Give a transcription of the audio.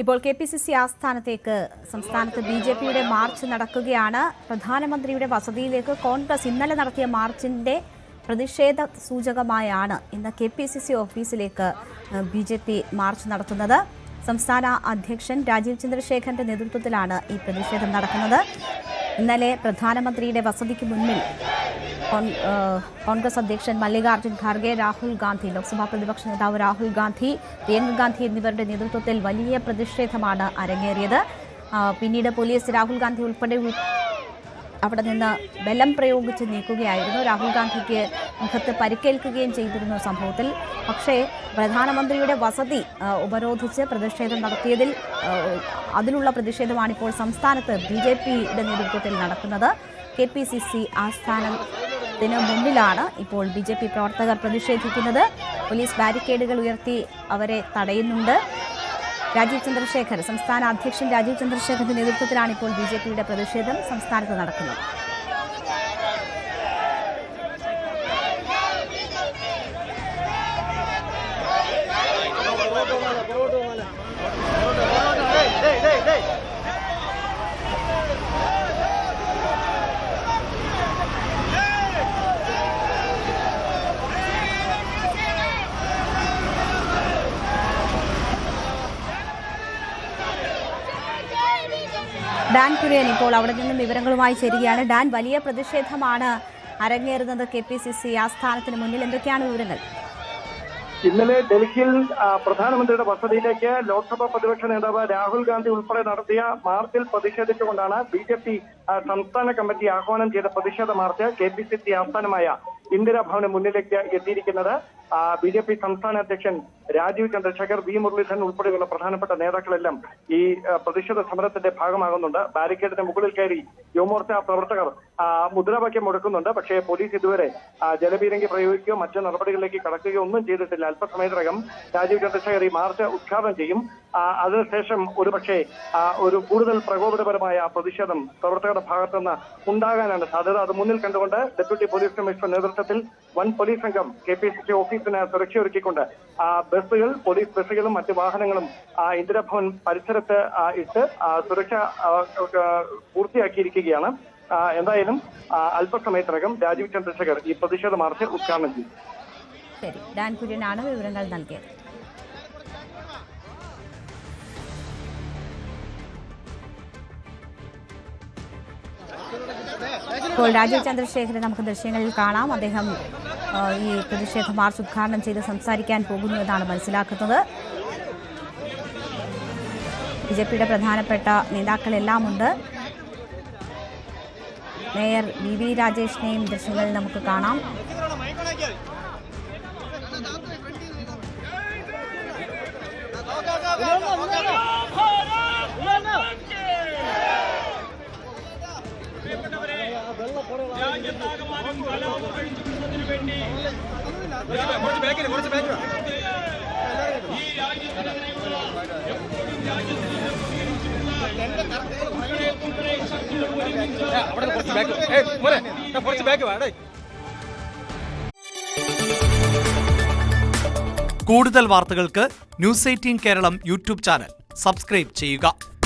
ഇപ്പോൾ KPCC ആസ്ഥാനത്തേക്ക് സംസ്ഥാനത്ത് BJPയുടെ March നടക്കുകയാണ്. പ്രധാനമന്ത്രിയുടെ വസതിയിലേക്ക് കോൺഗ്രസ് ഇന്നലെ നടത്തിയ മാർച്ചിന്റെ പ്രതിഷേധ സൂചകമായാണ് ഇന്ന് KPCC ഓഫീസിലേക്ക് BJP മാർച്ച് നടത്തുന്നത്. സംസ്ഥാന അധ്യക്ഷൻ രാജീവ് ചന്ദ്രശേഖരന്റെ നേതൃത്വത്തിലാണ് ഈ പ്രതിഷേധം നടക്കുന്നത്. ഇന്നലെ പ്രധാനമന്ത്രിയുടെ വസതിക്ക് മുന്നിൽ കോൺഗ്രസ് അധ്യക്ഷൻ മല്ലികാർജ്ജുൻ ഖാർഗെ, രാഹുൽ ഗാന്ധി, ലോക്സഭാ പ്രതിപക്ഷ നേതാവ് രാഹുൽ ഗാന്ധി, പ്രിയങ്ക ഗാന്ധി എന്നിവരുടെ നേതൃത്വത്തിൽ വലിയ പ്രതിഷേധമാണ് അരങ്ങേറിയത്. പിന്നീട് പോലീസ് രാഹുൽ ഗാന്ധി ഉൾപ്പെടെ അവിടെ നിന്ന് ബലം പ്രയോഗിച്ച് നീക്കുകയായിരുന്നു. രാഹുൽ ഗാന്ധിക്ക് മുഖത്ത് പരിക്കേൽക്കുകയും ചെയ്തിരുന്നു സംഭവത്തിൽ. പക്ഷേ പ്രധാനമന്ത്രിയുടെ വസതി ഉപരോധിച്ച് പ്രതിഷേധം നടത്തിയതിൽ അതിലുള്ള പ്രതിഷേധമാണിപ്പോൾ സംസ്ഥാനത്ത് BJPയുടെ നേതൃത്വത്തിൽ നടക്കുന്നത്. KPCC ആസ്ഥാനത്തിന് മുന്നിലാണ് ഇപ്പോൾ BJP പ്രവർത്തകർ പ്രതിഷേധിക്കുന്നത്. പോലീസ് ബാരിക്കേഡുകൾ ഉയർത്തി അവരെ തടയുന്നുണ്ട്. രാജീവ് ചന്ദ്രശേഖർ, സംസ്ഥാന അധ്യക്ഷൻ രാജീവ് ചന്ദ്രശേഖറിന്റെ നേതൃത്വത്തിലാണ് ഇപ്പോൾ BJPയുടെ പ്രതിഷേധം സംസ്ഥാനത്ത് നടക്കുന്നത്. ഡാൻ കുര്യൻ ഇപ്പോൾ അവിടെ നിന്നും വിവരങ്ങളുമായി ചേരുകയാണ്. ഡാൻ, വലിയ പ്രതിഷേധമാണ് അരങ്ങേറുന്നത് KPCC ആസ്ഥാനത്തിന് മുന്നിൽ. എന്തൊക്കെയാണ് വിവരങ്ങൾ? ഇന്നലെ ഡൽഹിയിൽ പ്രധാനമന്ത്രിയുടെ വസതിയിലേക്ക് ലോക്സഭാ പ്രതിപക്ഷ നേതാവ് രാഹുൽ ഗാന്ധി ഉൾപ്പെടെ നടത്തിയ മാർച്ചിൽ പ്രതിഷേധിച്ചുകൊണ്ടാണ് BJP സംസ്ഥാന കമ്മിറ്റി ആഹ്വാനം ചെയ്ത പ്രതിഷേധ മാർച്ച് KPCC ആസ്ഥാനമായ ഇന്ദിരാഭവന് മുന്നിലേക്ക് എത്തിയിരിക്കുന്നത്. BJP സംസ്ഥാന അധ്യക്ഷൻ രാജീവ് ചന്ദ്രശേഖർ, V മുരളീധരൻ ഉൾപ്പെടെയുള്ള പ്രധാനപ്പെട്ട നേതാക്കളെല്ലാം ഈ പ്രതിഷേധ സമരത്തിന്റെ ഭാഗമാകുന്നുണ്ട്. ബാരിക്കേഡിന് മുകളിൽ കയറി യുവമോർച്ച പ്രവർത്തകർ മുദ്രാവാക്യം മുഴക്കുന്നുണ്ട്. പക്ഷേ പോലീസ് ഇതുവരെ ജലപീരങ്കി പ്രയോഗിക്കുകയോ മറ്റു നടപടികളിലേക്ക് കടക്കുകയോ ഒന്നും ചെയ്തിട്ടില്ല. അല്പസമയത്തിനകം രാജീവ് ചന്ദ്രശേഖർ ഈ മാർച്ച് ഉദ്ഘാടനം ചെയ്യും. അതിനുശേഷം ഒരുപക്ഷെ ഒരു കൂടുതൽ പ്രകോപനപരമായ പ്രതിഷേധം പ്രവർത്തകരുടെ ഭാഗത്തുനിന്ന് ഉണ്ടാകാനാണ് സാധ്യത. അത് മുന്നിൽ കണ്ടുകൊണ്ട് ഡെപ്യൂട്ടി പോലീസ് കമ്മീഷണർ നേതൃത്വത്തിൽ വൻ പോലീസ് സംഘം KPCC ഓഫീസിന് സുരക്ഷയൊരുക്കിക്കൊണ്ട് ബസ്സുകൾ, പോലീസ് ബസ്സുകളും മറ്റ് വാഹനങ്ങളും ഇന്ദിരാഭവൻ പരിസരത്ത് ഇട്ട് സുരക്ഷ പൂർത്തിയാക്കിയിരിക്കുകയാണ്. എന്തായാലും അല്പസമയത്തിനകം രാജീവ് ചന്ദ്രശേഖർ ഈ പ്രതിഷേധ മാർച്ച് ഉദ്ഘാടനം ചെയ്യും. ശരി, ഡാൻ കുര്യനാണ് വിവരങ്ങൾ നൽകിയത്. ഇപ്പോൾ രാജീവ് ചന്ദ്രശേഖരൻ നമുക്ക് ദൃശ്യങ്ങളിൽ കാണാം. അദ്ദേഹം ഈ പ്രതിഷേധ മാർച്ച് ഉദ്ഘാടനം ചെയ്ത് സംസാരിക്കാൻ പോകുന്നു എന്നാണ് മനസ്സിലാക്കുന്നത്. BJPയുടെ പ്രധാനപ്പെട്ട നേതാക്കളെല്ലാം ഉണ്ട്. മേയർ VV രാജേഷിനെയും ദൃശ്യങ്ങളിൽ നമുക്ക് കാണാം. കൂടുതൽ വാർത്തകൾക്ക് News 18 Keralam YouTube channel subscribe ചെയ്യുക.